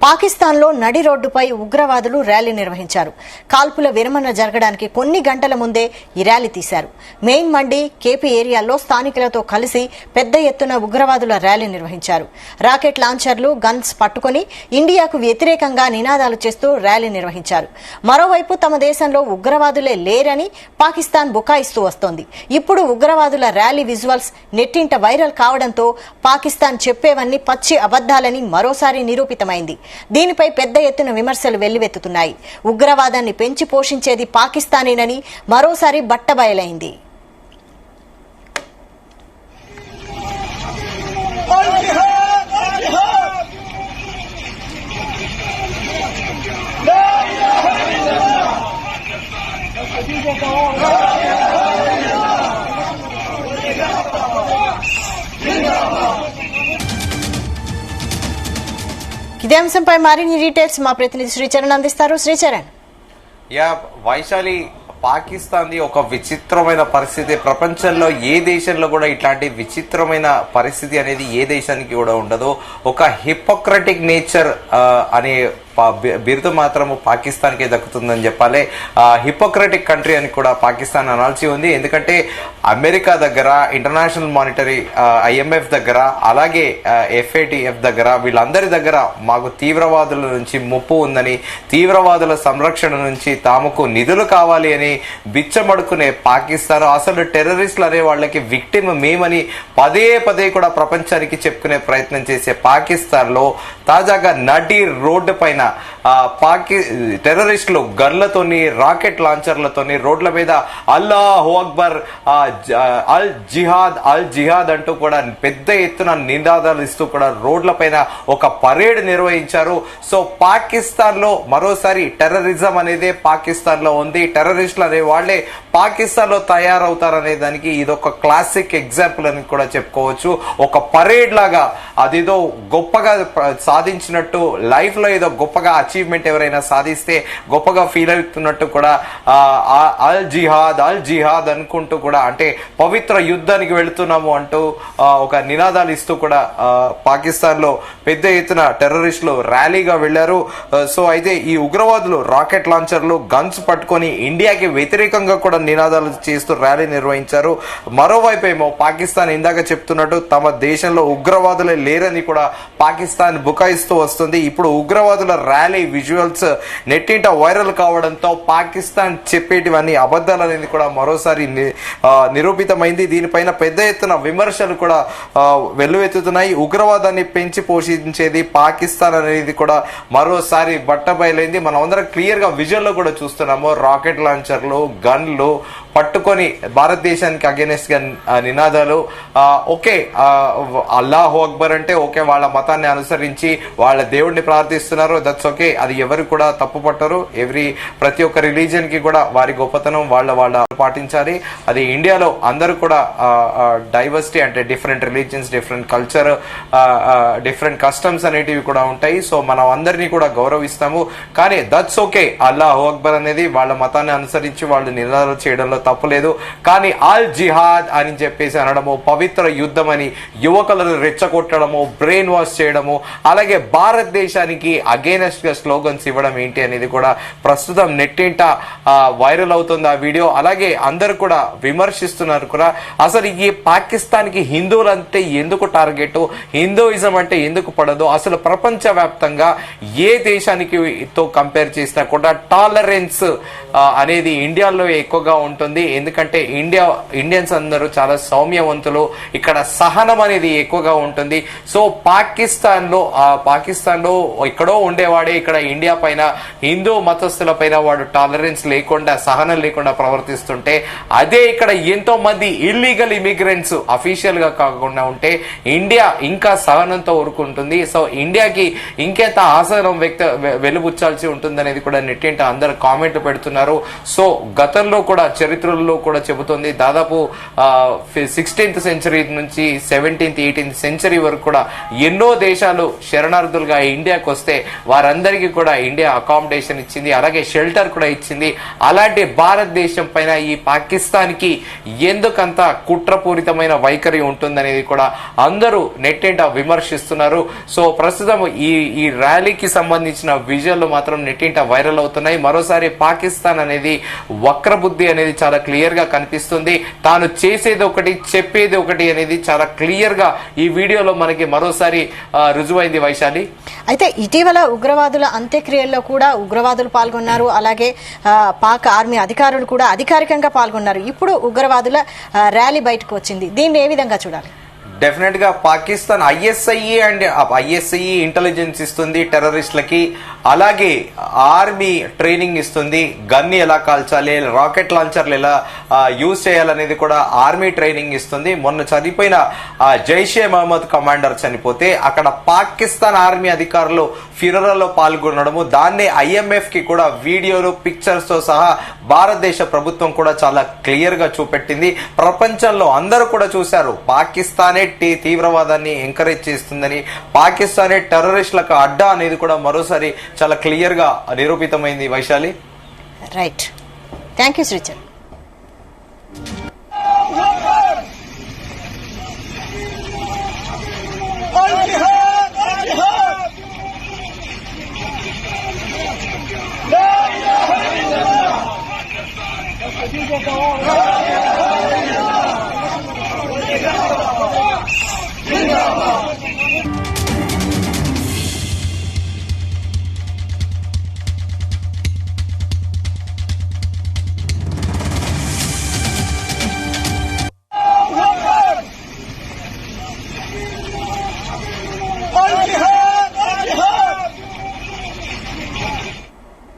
పాకిస్తాన్లో నడి రోడ్డుపై ఉగ్రవాదులు ర్యాలీ నిర్వహించారు. కాల్పుల విరమణ జరగడానికి కొన్ని గంటల ముందే ఈ ర్యాలీ తీశారు. మెయిన్ మండి, కేపీ ఏరియాల్లో స్థానికులతో కలిసి పెద్ద ఎత్తున ఉగ్రవాదుల ర్యాలీ నిర్వహించారు. రాకెట్ లాంచర్లు, గన్స్ పట్టుకుని ఇండియాకు వ్యతిరేకంగా నినాదాలు చేస్తూ ర్యాలీ నిర్వహించారు. మరోవైపు తమ దేశంలో ఉగ్రవాదులే లేరని పాకిస్తాన్ బుకాయిస్తూ వస్తోంది. ఇప్పుడు ఉగ్రవాదుల ర్యాలీ విజువల్స్ నెట్టింట వైరల్ కావడంతో పాకిస్తాన్ చెప్పేవన్నీ పచ్చి అబద్దాలని మరోసారి నిరూపితమైంది. దీనిపై పెద్ద ఎత్తున విమర్శలు వెల్లువెత్తుతున్నాయి. ఉగ్రవాదాన్ని పెంచి పోషించేది పాకిస్తానేనని మరోసారి బట్టబయలైంది. ఇదే అంశంపై మరిన్ని డీటెయిల్స్ మా ప్రతినిధి శ్రీచరణ్ అందిస్తారు. శ్రీచరణ్. వైశాలి, పాకిస్తాన్ ది ఒక విచిత్రమైన పరిస్థితి. ప్రపంచంలో ఏ దేశంలో కూడా ఇట్లాంటి విచిత్రమైన పరిస్థితి అనేది ఏ దేశానికి కూడా ఉండదు. ఒక హిపోక్రటిక్ నేచర్ అనే బిరుదు మాత్రము పాకిస్తాన్ కే దక్కుతుందని చెప్పాలి. హిపోక్రటిక్ కంట్రీ అని కూడా పాకిస్తాన్ అనాల్సి ఉంది. ఎందుకంటే అమెరికా దగ్గర, ఇంటర్నేషనల్ మానిటరీ IMF దగ్గర, అలాగే FATF దగ్గర, వీళ్ళందరి దగ్గర మాకు తీవ్రవాదుల నుంచి ముప్పు ఉందని, తీవ్రవాదుల సంరక్షణ నుంచి తాముకు నిధులు కావాలి అని బిచ్చమడుకునే పాకిస్తాన్ అసలు టెర్రరిస్టులు అనే వాళ్ళకి విక్టిమ్ మేమని పదే పదే కూడా ప్రపంచానికి చెప్పుకునే ప్రయత్నం చేసే పాకిస్తాన్ లో తాజాగా నడి రోడ్డు పైన టెర్రరిస్టులు గన్లతోని, రాకెట్ లాంచర్లతోని రోడ్ల మీద అల్లాహు అక్బర్, అల్ జిహాద్ అంటూ కూడా పెద్ద ఎత్తున నినాదాలు ఇస్తూ కూడా రోడ్ల పైన ఒక పరేడ్ నిర్వహించారు. సో పాకిస్తాన్ లో మరోసారి టెర్రరిజం అనేది పాకిస్తాన్ లో ఉంది. టెర్రరిస్టులు అనే వాళ్లే పాకిస్తాన్ లో తయారవుతారనే దానికి ఇదొక క్లాసిక్ ఎగ్జాంపుల్ అని కూడా చెప్పుకోవచ్చు. ఒక పరేడ్ లాగా అదేదో గొప్పగా సాధించినట్టు, లైఫ్ లో ఏదో గొప్పగా అచీవ్మెంట్ ఎవరైనా సాధిస్తే గొప్పగా ఫీల్ అవుతున్నట్టు కూడా అల్ జిహాద్ అనుకుంటూ కూడా, అంటే పవిత్ర యుద్ధానికి వెళుతున్నాము అంటూ ఒక నినాదాలు ఇస్తూ కూడా పాకిస్తాన్ లో పెద్ద ఎత్తున టెర్రరిస్టులు ర్యాలీగా వెళ్లారు. సో అయితే ఈ ఉగ్రవాదులు రాకెట్ లాంచర్లు, గన్స్ పట్టుకొని ఇండియాకి వ్యతిరేకంగా కూడా నినాదాలు చేస్తూ ర్యాలీ నిర్వహించారు. మరోవైపు ఏమో పాకిస్తాన్ ఇందాక చెప్తున్నట్టు తమ దేశంలో ఉగ్రవాదులే లేరని కూడా పాకిస్తాన్ బుకాయిస్తూ వస్తుంది. ఇప్పుడు ఉగ్రవాదుల ర్యాలీ విజువల్స్ నెట్టింట వైరల్ కావడంతో పాకిస్తాన్ చెప్పేటివన్నీ అబద్దాలు అనేది కూడా మరోసారి నిరూపితమైంది. దీనిపైన పెద్ద ఎత్తున విమర్శలు కూడా వెల్లువెత్తుతున్నాయి. ఉగ్రవాదాన్ని పెంచి పోషించేది పాకిస్తాన్ అనేది కూడా మరోసారి బట్టబయలైంది. మనం అందరం క్లియర్ గా విజువల్ లో కూడా చూస్తున్నాము. రాకెట్ లాంచర్లు, గన్లు పట్టుకొని భారతదేశానికి అగేనెస్ట్ గా నినాదాలు. ఓకే, అల్లాహు అక్బర్ అంటే ఓకే, వాళ్ళ మతాన్ని అనుసరించి వాళ్ళ దేవుడిని ప్రార్థిస్తున్నారు, దట్స్ ఓకే. అది ఎవరు కూడా తప్పు పట్టరు. ప్రతి ఒక్క రిలీజియన్ కి కూడా వారి గొప్పతనం వాళ్ళ పాటించాలి. అది ఇండియాలో అందరూ కూడా డైవర్సిటీ, అంటే different religions, different culture, different customs అనేటివి కూడా ఉంటాయి. సో మనం అందరినీ కూడా గౌరవిస్తాము. కానీ దట్స్ ఓకే, అల్లాహు అక్బర్ అనేది వాళ్ళ మతాన్ని అనుసరించి వాళ్ళు నినాదాలు చేయడంలో తప్పులేదు. కానీ అల్ జిహాద్ అని చెప్పేసి అనడము, పవిత్ర యుద్ధం అని యువకులను రెచ్చగొట్టడము, బ్రెయిన్ వాష్ చేయడము, అలాగే భారతదేశానికి అగేనెస్ట్ గా స్లోగన్స్ ఇవ్వడం ఏంటి అనేది కూడా ప్రస్తుతం నెట్టింట వైరల్ అవుతుంది ఆ వీడియో. అలాగే అందరు కూడా విమర్శిస్తున్నారు కూడా. అసలు ఈ పాకిస్తాన్ కి హిందువులంటే ఎందుకు టార్గెట్, హిందూయిజం అంటే ఎందుకు పడదు, అసలు ప్రపంచ వ్యాప్తంగా ఏ దేశానికి తో కంపేర్ చేసినా కూడా టాలరెన్స్ అనేది ఇండియాలో ఎక్కువగా ఉంటుంది. ఎందుకంటే ఇండియన్స్ అందరూ చాలా సౌమ్యవంతులు, ఇక్కడ సహనం అనేది ఎక్కువగా ఉంటుంది. సో పాకిస్తాన్ లో ఎక్కడో ఉండేవాడే ఇక్కడ ఇండియా పైన, హిందూ మతస్థుల పైన వాడు టాలరెన్స్ లేకుండా, సహనం లేకుండా ప్రవర్తిస్తుంటే, అదే ఇక్కడ ఎంతో మంది ఇల్లీగల్ ఇమిగ్రెంట్స్ అఫీషియల్ గా కాకుండా ఉంటే ఇండియా ఇంకా సహనంతో ఊరుకుంటుంది. సో ఇండియాకి ఇంకెంత ఆసనం వెలుబుచ్చాల్సి ఉంటుంది అనేది కూడా నెట్టింట అందరు కామెంట్లు పెడుతున్నారు. సో గతంలో కూడా చరిత్రలో కూడా చెబుతోంది. దాదాపు 16th సెంచరీ నుంచి 17th 18th సెంచరీ వరకు కూడా ఎన్నో దేశాలు శరణార్థులుగా ఇండియాకు వస్తే వారందరికీ కూడా ఇండియా అకామిడేషన్ ఇచ్చింది, అలాగే షెల్టర్ కూడా ఇచ్చింది. అలాంటి భారతదేశం పైన ఈ పాకిస్తాన్ కి ఎందుకంత కుట్రపూరితమైన వైఖరి ఉంటుందనేది కూడా అందరూ నెట్టింట విమర్శిస్తున్నారు. సో ప్రస్తుతం ఈ ర్యాలీకి సంబంధించిన విజువల్ మాత్రం నెట్టింట వైరల్ అవుతున్నాయి. మరోసారి పాకిస్తాన్ అనేది వక్రబుద్ధి అనేది చాలా క్లియర్ గా కనిపిస్తుంది. తాను చేసేది ఒకటి చెప్పేది ఒకటి అనేది చాలా క్లియర్ గా ఈ వీడియోలో మనకి మరోసారి రుజువైంది వైశాలి. అయితే ఇటీవల ఉగ్రవాదుల అంత్యక్రియల్లో కూడా ఉగ్రవాదులు పాల్గొన్నారు, అలాగే పాక్ ఆర్మీ అధికారులు కూడా అధికారికంగా పాల్గొన్నారు. ఇప్పుడు ఉగ్రవాదుల ర్యాలీ బయటకు వచ్చింది, దీన్ని ఏ విధంగా చూడాలి? డెఫినెట్ గా పాకిస్తాన్ ఐఎస్ఐ ఇంటెలిజెన్స్ ఇస్తుంది టెర్రరిస్టులకి, అలాగే ఆర్మీ ట్రైనింగ్ ఇస్తుంది. గన్ని ఎలా కాల్చాలి, రాకెట్ లాంచర్లు ఎలా యూజ్ చేయాలనేది కూడా ఆర్మీ ట్రైనింగ్ ఇస్తుంది. మొన్న చనిపోయిన జైషే మహమ్మద్ కమాండర్ చనిపోతే అక్కడ పాకిస్తాన్ ఆర్మీ అధికారులు ఫ్యూనరల్ లో పాల్గొనడము, దాన్ని ఐఎంఎఫ్ కి కూడా వీడియోలు పిక్చర్స్ తో సహా భారతదేశ ప్రభుత్వం కూడా చాలా క్లియర్ గా చూపెట్టింది. ప్రపంచంలో అందరూ కూడా చూశారు పాకిస్తానే తీవ్రవాదాన్ని ఎంకరేజ్ చేస్తుందని, పాకిస్తానే టెర్రరిస్టులకు అడ్డా అనేది కూడా మరోసారి చాలా క్లియర్ గా నిరూపితమైంది Vaishali. Right, thank you Srichand. Al Jihad!